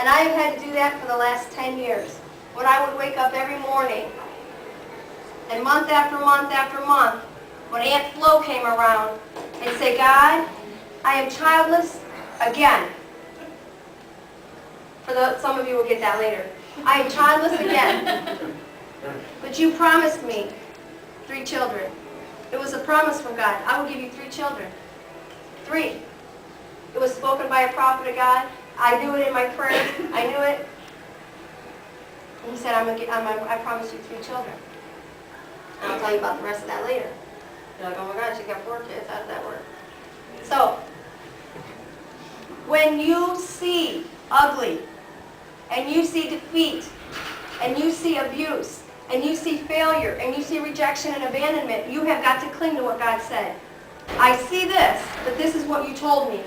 And I have had to do that for the last 10 years. When I would wake up every morning, and month after month after month, when Aunt Flo came around, and say, God, I am childless again. Some of you will get that later. I am childless again. But you promised me 3 children. It was a promise from God. I will give you 3 children. 3. It was spoken by a prophet of God. I knew it in my prayers. I knew it. And he said, I promise you 3 children. And I'll tell you about the rest of that later. You're like, oh my God, she got 4 kids. How did that work? So, when you see ugly, and you see defeat, and you see abuse, and you see failure, and you see rejection and abandonment, you have got to cling to what God said. I see this, but this is what you told me.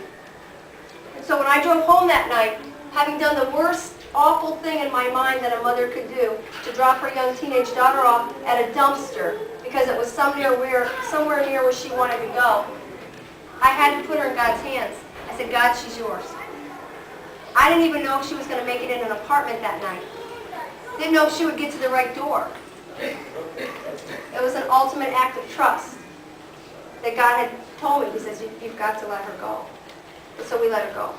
And so when I drove home that night, having done the worst, awful thing in my mind that a mother could do, to drop her young teenage daughter off at a dumpster because it was somewhere near where she wanted to go, I had to put her in God's hands. I said, God, she's yours. I didn't even know if she was going to make it in an apartment that night. Didn't know if she would get to the right door. It was an ultimate act of trust that God had told me. He says, you've got to let her go. And so we let her go.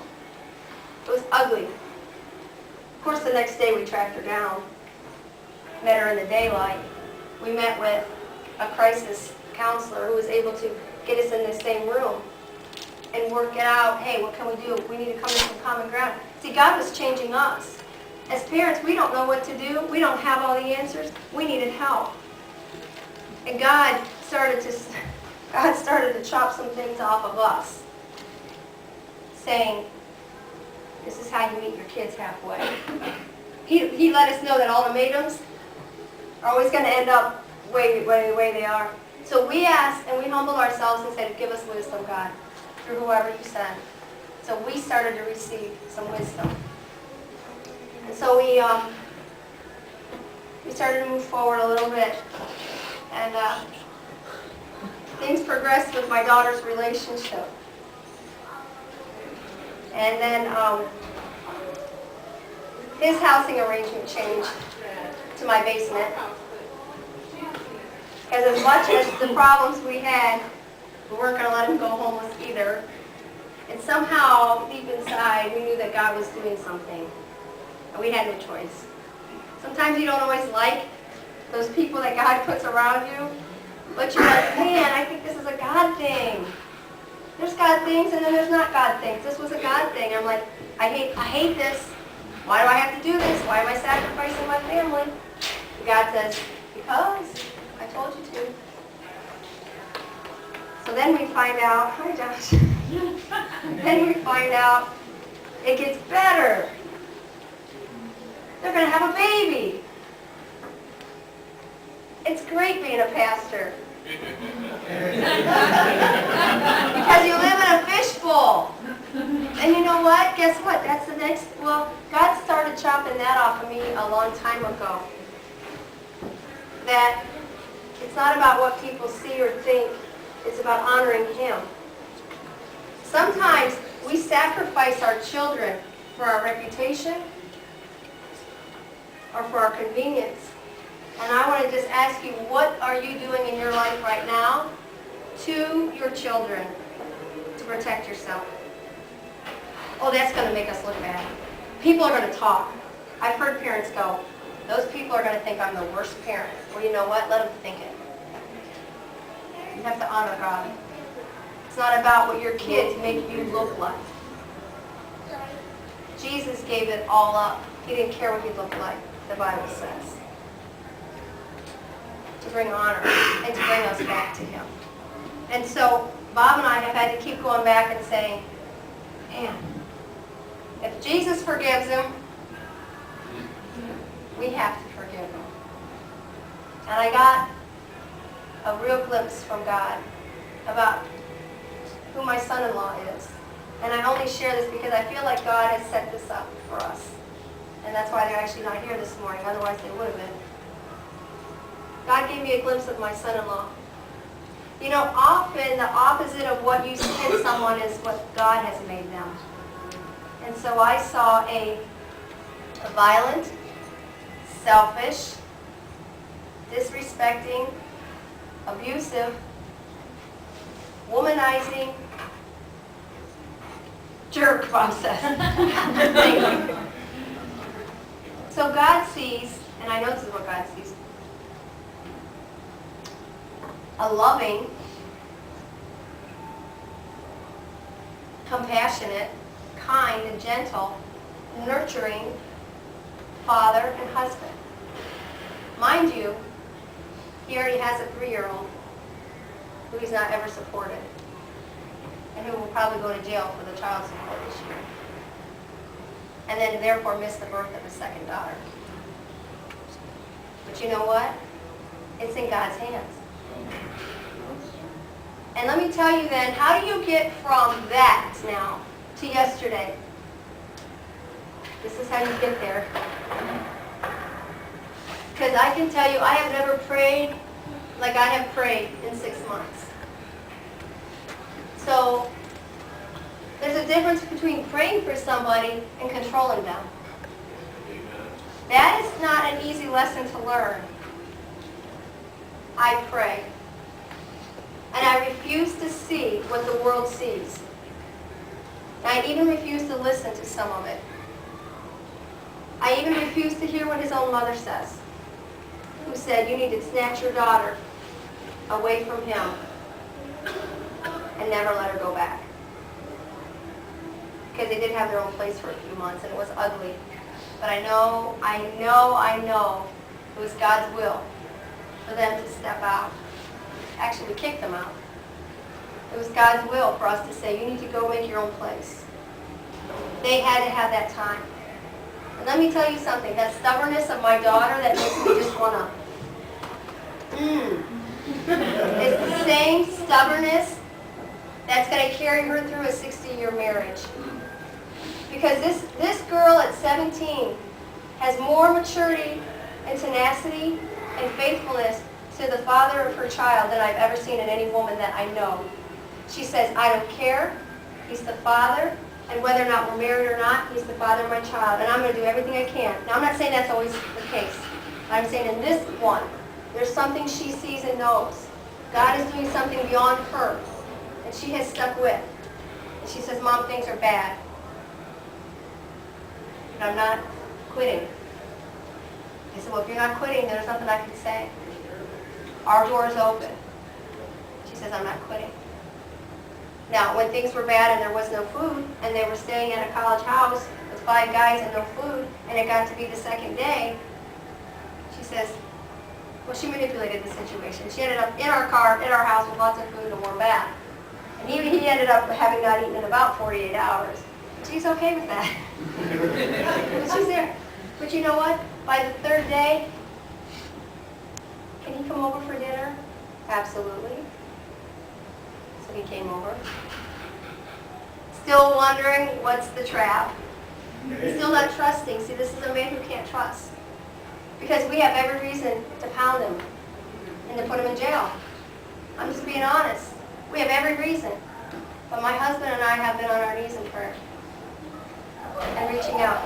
It was ugly. Of course, the next day we tracked her down. Met her in the daylight. We met with a crisis counselor who was able to get us in the same room and work it out. Hey, what can we do? We need to come to some common ground. See, God was changing us. As parents, we don't know what to do. We don't have all the answers. We needed help. And God started to chop some things off of us, saying, this is how you meet your kids halfway. He let us know that ultimatums are always going to end up the way they are. So we asked and we humbled ourselves and said, give us wisdom, God, through whoever you send. So we started to receive some wisdom. And so we started to move forward a little bit. And things progressed with my daughter's relationship. And then his housing arrangement changed to my basement. Because as much as the problems we had, we weren't going to let him go homeless either. And somehow, deep inside, we knew that God was doing something. And we had no choice. Sometimes you don't always like those people that God puts around you. But you're like, man, I think this is a God thing. There's God things and then there's not God things. This was a God thing. I'm like, I hate this. Why do I have to do this? Why am I sacrificing my family? And God says, because I told you to. So then we find out, hi Josh. Then we find out it gets better. They're going to have a baby. It's great being a pastor. Because you live in a fishbowl. And you know what? Guess what? That's the next, well, God started chopping that off of me a long time ago. That it's not about what people see or think. It's about honoring Him. Sometimes we sacrifice our children for our reputation or for our convenience. And I want to just ask you, what are you doing in your life right now to your children to protect yourself? Oh, that's going to make us look bad. People are going to talk. I've heard parents go, those people are going to think I'm the worst parent. Well, you know what? Let them think it. You have to honor God. It's not about what your kids make you look like. Jesus gave it all up. He didn't care what he looked like, the Bible says. To bring honor and to bring us back to Him. And so Bob and I have had to keep going back and saying, man, if Jesus forgives him, we have to forgive him. And I got a real glimpse from God about who my son-in-law is. And I only share this because I feel like God has set this up for us. And that's why they're actually not here this morning, otherwise they would have been. God gave me a glimpse of my son-in-law. You know, often the opposite of what you see in someone is what God has made them. And so I saw a violent, selfish, disrespecting, abusive, womanizing, jerk process. Thank you. So God sees, and I know this is what God sees, a loving, compassionate, kind, and gentle, nurturing father and husband. Mind you, he already has a 3-year-old who he's not ever supported and who will probably go to jail for the child support this year. And then therefore miss the birth of his second daughter. But you know what? It's in God's hands. And let me tell you then, how do you get from that now to yesterday? This is how you get there. Because I can tell you, I have never prayed like I have prayed in 6 months. So, there's a difference between praying for somebody and controlling them. That is not an easy lesson to learn. I pray. And I refuse to see what the world sees. I even refuse to listen to some of it. I even refuse to hear what his own mother says, who said, you need to snatch your daughter away from him and never let her go back. Because they did have their own place for a few months, and it was ugly. But I know it was God's will for them to step out. Actually, we kicked them out. It was God's will for us to say, you need to go make your own place. They had to have that time. And let me tell you something, that stubbornness of my daughter that makes me just want to, it's the same stubbornness that's going to carry her through a 60-year marriage. Because this girl at 17 has more maturity and tenacity and faithfulness to the father of her child than I've ever seen in any woman that I know. She says, I don't care. He's the father. And whether or not we're married or not, he's the father of my child. And I'm going to do everything I can. Now, I'm not saying that's always the case. I'm saying in this one, there's something she sees and knows. God is doing something beyond her. And she has stuck with. And she says, Mom, things are bad. But I'm not quitting. I said, well, if you're not quitting, there's nothing I can say. Our door is open. She says, I'm not quitting. Now, when things were bad and there was no food, and they were staying at a college house with 5 guys and no food, and it got to be the second day, she says, well, she manipulated the situation. She ended up in our car, in our house, with lots of food and warm bath. And he ended up having not eaten in about 48 hours. She's okay with that. But she's there. But you know what? By the 3rd day, can he come over for dinner? Absolutely. So he came over. Still wondering what's the trap. He's still not trusting. See, this is a man who can't trust. Because we have every reason to pound him and to put him in jail. I'm just being honest. We have every reason. But my husband and I have been on our knees in prayer and reaching out.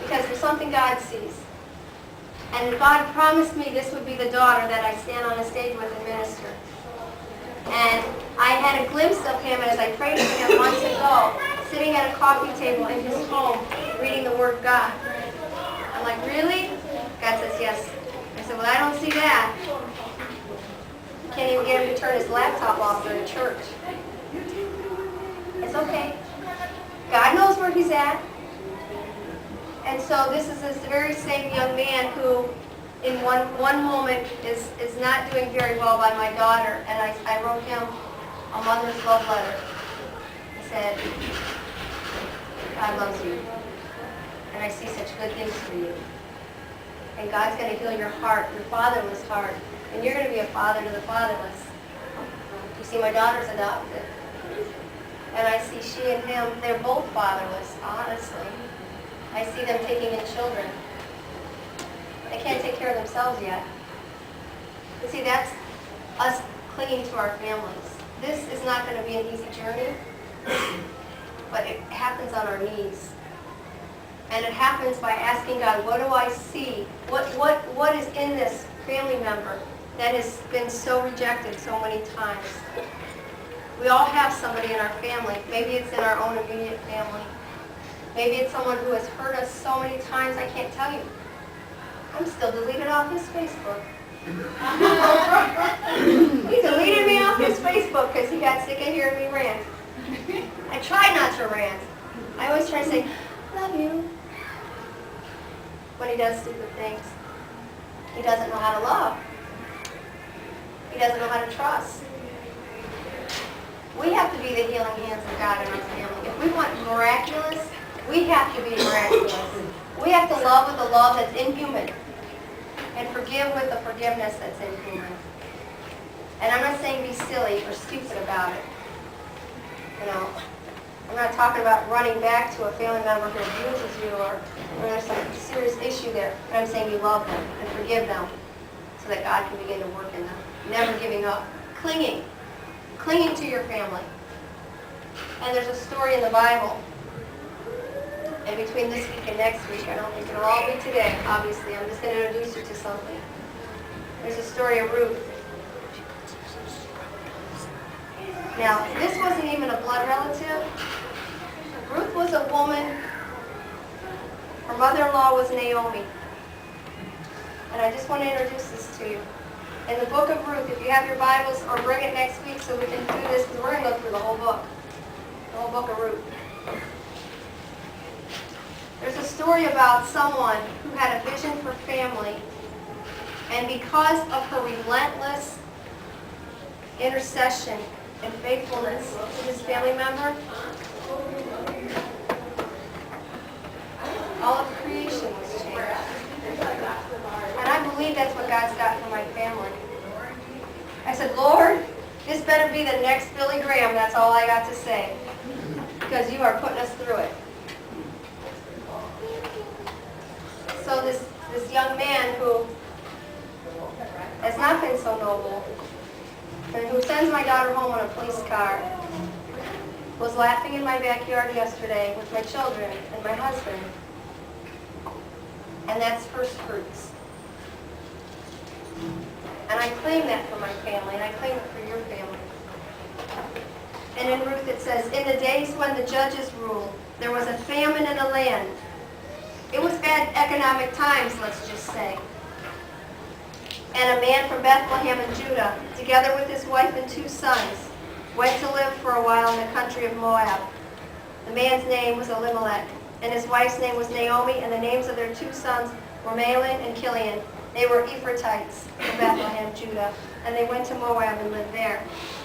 Because there's something God sees. And God promised me this would be the daughter that I stand on a stage with and minister. And I had a glimpse of him as I prayed for him months ago, sitting at a coffee table in his home, reading the Word of God. I'm like, really? God says, yes. I said, well, I don't see that. Can't even get him to turn his laptop off during church. It's okay. God knows where he's at. And so this is this very same young man who, in one moment, is not doing very well by my daughter. And I wrote him a mother's love letter. I said, God loves you. And I see such good things for you. And God's going to heal your heart, your fatherless heart. And you're going to be a father to the fatherless. You see, my daughter's adopted. And I see she and him, they're both fatherless, honestly. I see them taking in children. They can't take care of themselves yet. But see, that's us clinging to our families. This is not going to be an easy journey, but it happens on our knees. And it happens by asking God, what do I see? What is in this family member that has been so rejected so many times? We all have somebody in our family. Maybe it's in our own immediate family. Maybe it's someone who has hurt us so many times I can't tell you. I'm still deleted off his Facebook. He deleted me off his Facebook because he got sick of hearing me rant. I try not to rant. I always try to say, love you. When he does stupid things. He doesn't know how to love. He doesn't know how to trust. We have to be the healing hands of God in our family. If we want miraculous, we have to be miraculous. We have to love with a love that's inhuman. And forgive with a forgiveness that's inhuman. And I'm not saying be silly or stupid about it. You know, I'm not talking about running back to a family member who abuses you or there's some serious issue there. But I'm saying you love them and forgive them so that God can begin to work in them. Never giving up. Clinging to your family. And there's a story in the Bible. And between this week and next week, I don't think it'll all be today, obviously. I'm just going to introduce you to something. There's a story of Ruth. Now, this wasn't even a blood relative. Ruth was a woman. Her mother-in-law was Naomi. And I just want to introduce this to you. In the book of Ruth, if you have your Bibles, or bring it next week so we can do this, because we're going to go through the whole book. The whole book of Ruth. There's a story about someone who had a vision for family, and because of her relentless intercession and faithfulness to his family member, all of creation was changed. And I believe that's what God's got for my family. I said, Lord, this better be the next Billy Graham, that's all I got to say, because you are putting us through it. So this young man who has not been so noble, and who sends my daughter home on a police car, was laughing in my backyard yesterday with my children and my husband. And that's first fruits. And I claim that for my family, and I claim it for your family. And in Ruth it says, in the days when the judges ruled, there was a famine in the land. It was bad economic times, let's just say. And a man from Bethlehem in Judah, together with his wife and 2 sons, went to live for a while in the country of Moab. The man's name was Elimelech, and his wife's name was Naomi, and the names of their 2 sons were Mahlon and Chilion. They were Ephrathites from Bethlehem, Judah, and they went to Moab and lived there.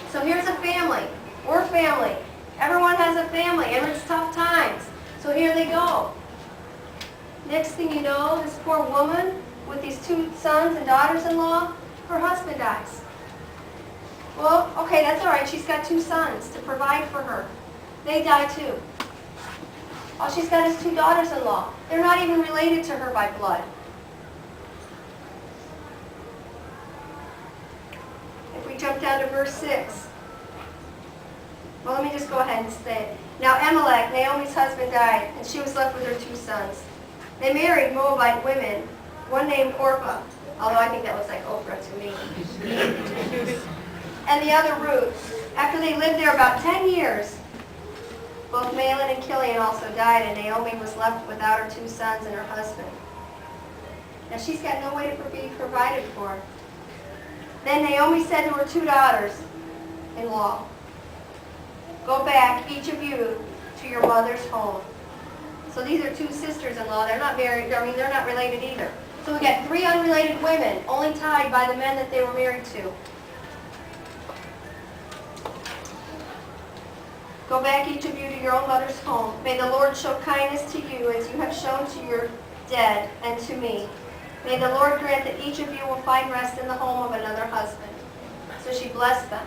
So here's a family. We're family. Everyone has a family, and it's tough times. So here they go. Next thing you know, this poor woman with these 2 sons and daughters-in-law, her husband dies. Well, okay, that's all right. She's got 2 sons to provide for her. They die too. All she's got is 2 daughters-in-law. They're not even related to her by blood. If we jump down to verse 6. Well, let me just go ahead and say it. Now Elimelech, Naomi's husband, died, and she was left with her 2 sons. They married Moabite women, one named Orpah, although I think that looks like Oprah to me, and the other Ruth. After they lived there about 10 years, both Mahlon and Chilion also died, and Naomi was left without her 2 sons and her husband. Now she's got no way to be provided for. Then Naomi said to her 2 daughters-in-law, go back, each of you, to your mother's home. So these are 2 sisters-in-law. They're not married. I mean, they're not related either. So we got 3 unrelated women, only tied by the men that they were married to. Go back, each of you, to your own mother's home. May the Lord show kindness to you as you have shown to your dead and to me. May the Lord grant that each of you will find rest in the home of another husband. So she blessed them.